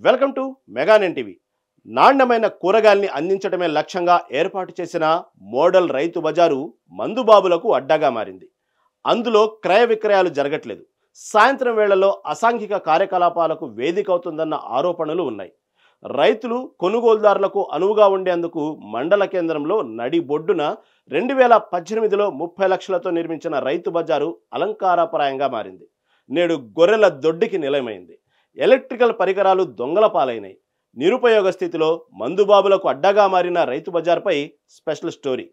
Welcome to మెగానెన్ TV. నాణ్యమైన కూరగాయల్ని అందించడమే లక్ష్యంగా ఏర్పాటు చేసిన మోడల్ రైతు బజారు మందుబాబులకు అడ్డాగా మారింది. అందులో క్రయ విక్రయాలు జరగట్లేదు. సాయంత్రం వేళల్లో అసాంఘిక కార్యకలాపాలకు వేదిక అవుతుందన్న ఆరోపణలు ఉన్నాయి. రైతులు కొనుగోలుదారులకు అనువుగా ఉండేందుకు మండల కేంద్రంలో నడి బొడ్డున 2018లో 30 లక్షలతో నిర్మించిన రైతు బజారు అలంకారప్రాయంగా మారింది. నేడు గొర్రెల దొడ్డికి నిలయమైంది. ఎలక్ట్రికల్ పరికరాలు దొంగల పాలైనాయి. నిరుపయోగ స్థితిలో మందుబాబులకు అడ్డగా మారిన రైతు బజార్పై స్పెషల్ స్టోరీ.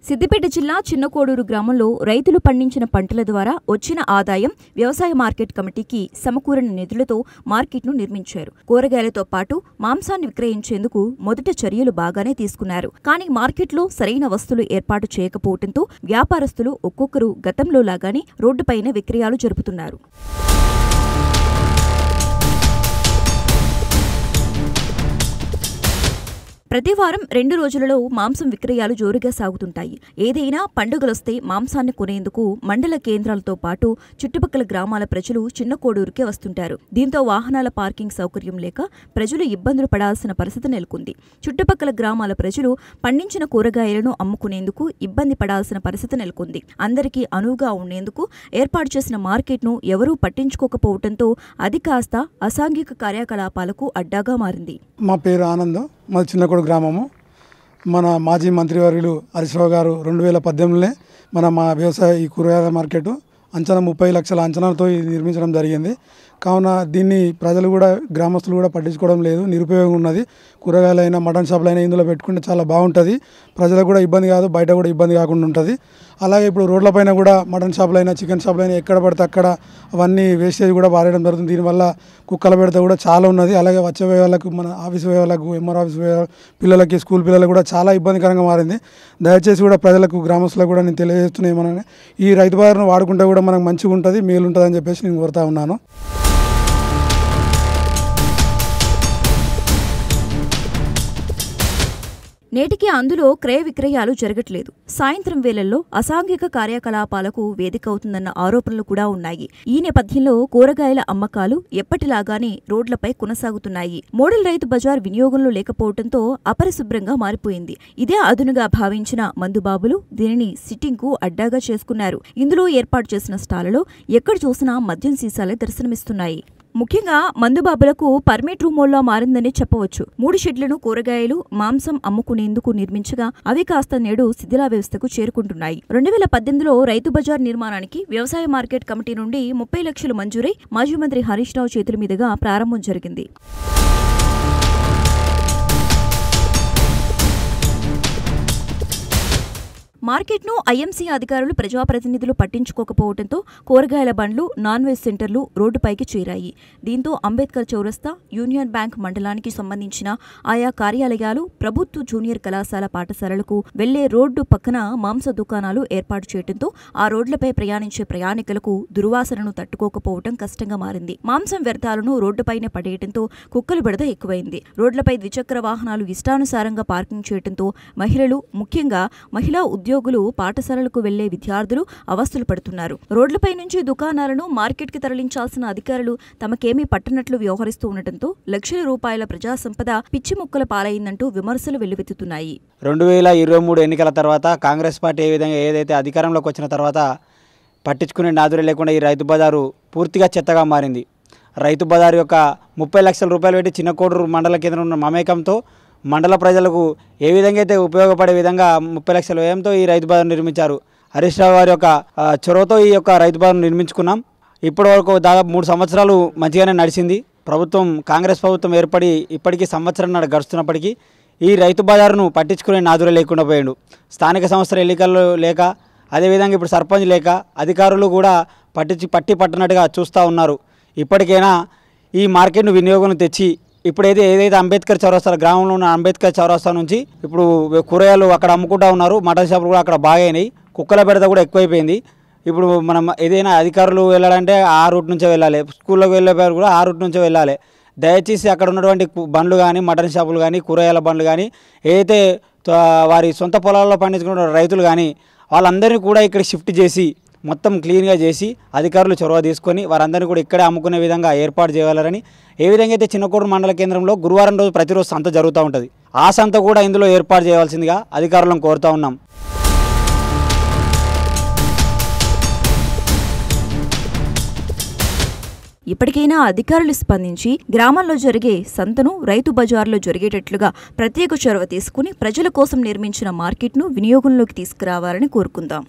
సిద్దిపేట జిల్లా చిన్నకోడూరు గ్రామంలో రైతులు పండించిన పంటల ద్వారా వచ్చిన ఆదాయం వ్యవసాయ మార్కెట్ కమిటీకి సమకూరిన నిధులతో మార్కెట్ను నిర్మించారు. కూరగాయలతో పాటు మాంసాన్ని విక్రయించేందుకు మొదట చర్యలు బాగానే తీసుకున్నారు. కానీ మార్కెట్లో సరైన వస్తువులు ఏర్పాటు చేయకపోవడంతో వ్యాపారస్తులు ఒక్కొక్కరు గతంలో లాగానే రోడ్డుపైన విక్రయాలు జరుపుతున్నారు. ప్రతి వారం 2 రోజులలో మాంసం విక్రయాలు జోరుగా సాగుతుంటాయి. ఏదైనా పండుగలొస్తే మాంసాన్ని కొనేందుకు మండల కేంద్రాలతో పాటు చుట్టుపక్కల గ్రామాల ప్రజలు చిన్నకోడూరుకే వస్తుంటారు. దీంతో వాహనాల పార్కింగ్ సౌకర్యం లేక ప్రజలు ఇబ్బందులు పడాల్సిన పరిస్థితి నెలకొంది. చుట్టుపక్కల గ్రామాల ప్రజలు పండించిన కూరగాయలను అమ్ముకునేందుకు ఇబ్బంది పడాల్సిన పరిస్థితి నెలకొంది. అందరికీ అనువుగా ఉండేందుకు ఏర్పాటు చేసిన మార్కెట్ను ఎవరూ పట్టించుకోకపోవడంతో అది కాస్త అసాంఘిక కార్యకలాపాలకు అడ్డాగా మారింది. మా పేరు ఆనందం, మాది చిన్నకోడు గ్రామము. మన మాజీ మంత్రివర్యులు హరీశ్రావు గారు 2018లోనే మా వ్యవసాయ ఈ కూరగాయల మార్కెట్ అంచనా 30 లక్షల అంచనాలతో నిర్మించడం జరిగింది. కావున దీన్ని ప్రజలు కూడా గ్రామస్తులు కూడా పట్టించుకోవడం లేదు. నిరుపయోగం ఉన్నది. కూరగాయలైనా మటన్ షాపులైనా ఇందులో పెట్టుకుంటే చాలా బాగుంటుంది. ప్రజలకు కూడా ఇబ్బంది కాదు, బయట కూడా ఇబ్బంది కాకుండా ఉంటుంది. అలాగే ఇప్పుడు రోడ్లపైన కూడా మటన్ షాపులైనా చికెన్ షాపులైనా ఎక్కడ పడితే అక్కడ అవన్నీ వేస్టేజ్ కూడా పారేయడం జరుగుతుంది. దీనివల్ల కుక్కల పెడత కూడా చాలా ఉన్నది. అలాగే వచ్చే వాళ్ళకు మన ఆఫీస్ వాళ్ళకు ఎంఆర్ ఆఫీస్ పిల్లలకి స్కూల్ పిల్లలకు కూడా చాలా ఇబ్బందికరంగా మారింది. దయచేసి కూడా ప్రజలకు గ్రామస్తులకు కూడా నేను తెలియజేస్తున్నాను, ఏమన్నా ఈ రైతు బజార్ను వాడుకుంటే కూడా మనకు మంచిగా ఉంటుంది, మేలు ఉంటుంది అని చెప్పేసి నేను కోరుతా ఉన్నాను. నేటికి అందులో క్రయ విక్రయాలు జరగట్లేదు. సాయంత్రం వేళల్లో అసాంఘిక కార్యకలాపాలకు వేదిక అవుతుందన్న ఆరోపణలు కూడా ఉన్నాయి. ఈ నేపథ్యంలో కూరగాయల అమ్మకాలు ఎప్పటిలాగానే రోడ్లపై కొనసాగుతున్నాయి. మోడల్ రైతు బజార్ వినియోగంలో లేకపోవడంతో అపరిశుభ్రంగా మారిపోయింది. ఇదే అదునుగా భావించిన మందుబాబులు దీనిని సిట్టింగ్కు అడ్డాగా చేసుకున్నారు. ఇందులో ఏర్పాటు చేసిన స్టాలలో ఎక్కడ చూసినా మద్యం సీసాలే దర్శనమిస్తున్నాయి. ముఖ్యంగా మందుబాబులకు పర్మిట్ రూమోల్లా మారిందని చెప్పవచ్చు. 3 షెడ్లను కూరగాయలు, మాంసం అమ్ముకునేందుకు నిర్మించగా అవి కాస్త నేడు శిథిలా వ్యవస్థకు చేరుకుంటున్నాయి. 2018లో రైతు బజార్ నిర్మాణానికి వ్యవసాయ మార్కెట్ కమిటీ నుండి 30 లక్షలు మంజూరై మాజీ మంత్రి హరీష్ రావు చేతుల మీదుగా ప్రారంభం జరిగింది. మార్కెట్ను ఐఎంసీ అధికారులు ప్రజాప్రతినిధులు పట్టించుకోకపోవడంతో కూరగాయల బండ్లు, నాన్ వెజ్ సెంటర్లు రోడ్డుపైకి చేరాయి. దీంతో అంబేద్కర్ చౌరస్తా, యూనియన్ బ్యాంక్ మండలానికి సంబంధించిన ఆయా కార్యాలయాలు, ప్రభుత్వ జూనియర్ కళాశాల పాఠశాలలకు వెళ్లే రోడ్డు పక్కన మాంస దుకాణాలు ఏర్పాటు చేయడంతో ఆ రోడ్లపై ప్రయాణించే ప్రయాణికులకు దుర్వాసనను తట్టుకోకపోవడం కష్టంగా మారింది. మాంసం వ్యర్థాలను రోడ్డుపైనే పడేయడంతో కుక్కల బెడద ఎక్కువైంది. రోడ్లపై ద్విచక్ర వాహనాలు ఇష్టానుసారంగా పార్కింగ్ చేయడంతో మహిళలు, ముఖ్యంగా మహిళా ఉద్యోగులు, పాఠశాలలకు వెళ్లే విద్యార్థులు అవస్థలు పడుతున్నారు. రోడ్లపై నుంచి దుకాణాలను మార్కెట్కి తరలించాల్సిన అధికారులు తమకేమీ పట్టనట్లు వ్యవహరిస్తూ ఉండటంతో లక్షల రూపాయల ప్రజా సంపద పిచ్చి ముక్కల పాలైందంటూ విమర్శలు వెల్లువెత్తుతున్నాయి. 2023 ఎన్నికల తర్వాత కాంగ్రెస్ పార్టీ ఏదైతే అధికారంలోకి వచ్చిన తర్వాత పట్టించుకునే నాదురే లేకుండా ఈ రైతు బజారు పూర్తిగా చెత్తగా మారింది. రైతు బజారు యొక్క 30 లక్షల రూపాయలు పెట్టి చిన్నకోడూరు మండల కేంద్రం ఉన్న మమేకంతో మండల ప్రజలకు ఏ విధంగా అయితే ఉపయోగపడే విధంగా 30 లక్షల వ్యయంతో ఈ రైతు బజార్ నిర్మించారు. హరీష్ రావు గారి యొక్క చొరవతో ఈ యొక్క రైతు బజార్ నిర్మించుకున్నాం. ఇప్పటి వరకు దాదాపు 3 సంవత్సరాలు మంచిగానే నడిచింది. కాంగ్రెస్ ప్రభుత్వం ఏర్పడి ఇప్పటికీ సంవత్సరం గడుస్తున్నప్పటికీ ఈ రైతు బజారును పట్టించుకునే నాదురే లేకుండా పోయాడు. స్థానిక సంస్థల ఎన్నికల్లో లేక, అదేవిధంగా ఇప్పుడు సర్పంచ్ లేక అధికారులు కూడా పట్టనట్టుగా చూస్తూ ఉన్నారు. ఇప్పటికైనా ఈ మార్కెట్ను వినియోగం తెచ్చి ఇప్పుడు ఏదైతే అంబేద్కర్ చౌరస్తా గ్రామంలో ఉన్న అంబేద్కర్ చౌరస్తా నుంచి ఇప్పుడు కూరగాయలు అక్కడ అమ్ముకుంటూ ఉన్నారు. మటన్ షాపులు కూడా అక్కడ బాగా అయినాయి. కుక్కల బెడద కూడా ఎక్కువైపోయింది. ఇప్పుడు మనం ఏదైనా అధికారులు వెళ్ళాలంటే ఆ రూట్ నుంచే వెళ్ళాలి, స్కూల్లోకి వెళ్ళే కూడా ఆ రూట్ నుంచే వెళ్ళాలి. దయచేసి అక్కడ ఉన్నటువంటి బండ్లు కానీ మటన్ షాపులు కానీ కూరగాయల బండ్లు కానీ ఏదైతే వారి సొంత పొలాల్లో పండించుకున్న రైతులు కానీ వాళ్ళందరినీ కూడా ఇక్కడ షిఫ్ట్ చేసి మొత్తం క్లీన్గా చేసి అధికారులు చొరవ తీసుకొని వారందరినీ కూడా ఇక్కడే అమ్ముకునే విధంగా ఏర్పాటు చేయాలని ఏ విధంగా అయితే చిన్నకోడూరు మండల కేంద్రంలో గురువారం రోజు ప్రతిరోజు సంత జరుగుతూ ఉంటుంది ఆ సంత కూడా ఇందులో ఏర్పాటు చేయాల్సిందిగా అధికారులను కోరుతూ ఉన్నాం. ఇప్పటికైనా అధికారులు స్పందించి గ్రామాల్లో జరిగే సంతను రైతు బజార్లో జరిగేటట్లుగా ప్రత్యేక చొరవ తీసుకుని ప్రజల కోసం నిర్మించిన మార్కెట్ను వినియోగంలోకి తీసుకురావాలని కోరుకుందాం.